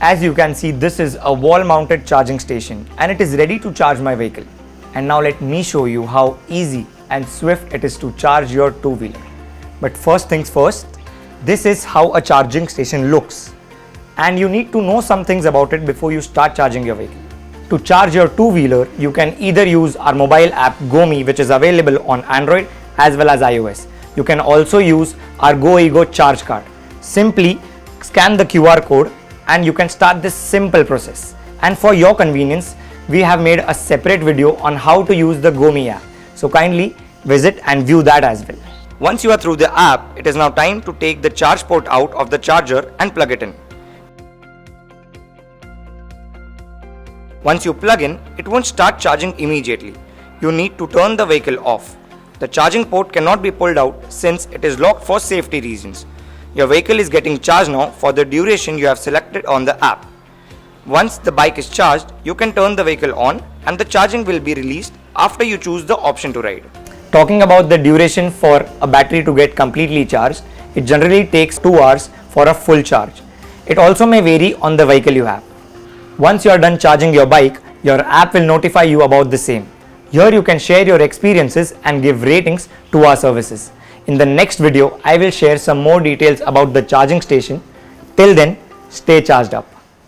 As you can see, this is a wall mounted charging station and it is ready to charge my vehicle. And now let me show you how easy and swift it is to charge your two-wheeler. But first things first, this is how a charging station looks. And you need to know some things about it before you start charging your vehicle. To charge your two-wheeler, you can either use our mobile app goMe, which is available on Android as well as iOS. You can also use our goEgo charge card. Simply scan the QR code and you can start this simple process. And for your convenience, we have made a separate video on how to use the goMe app. So kindly visit and view that as well. Once you are through the app, it is now time to take the charge port out of the charger and plug it in. Once you plug in, it won't start charging immediately. You need to turn the vehicle off. The charging port cannot be pulled out since it is locked for safety reasons. Your vehicle is getting charged now for the duration you have selected on the app. Once the bike is charged, you can turn the vehicle on and the charging will be released after you choose the option to ride. Talking about the duration for a battery to get completely charged, it generally takes 2 hours for a full charge. It also may vary on the vehicle you have. Once you are done charging your bike, your app will notify you about the same. Here you can share your experiences and give ratings to our services. In the next video, I will share some more details about the charging station. Till then, stay charged up.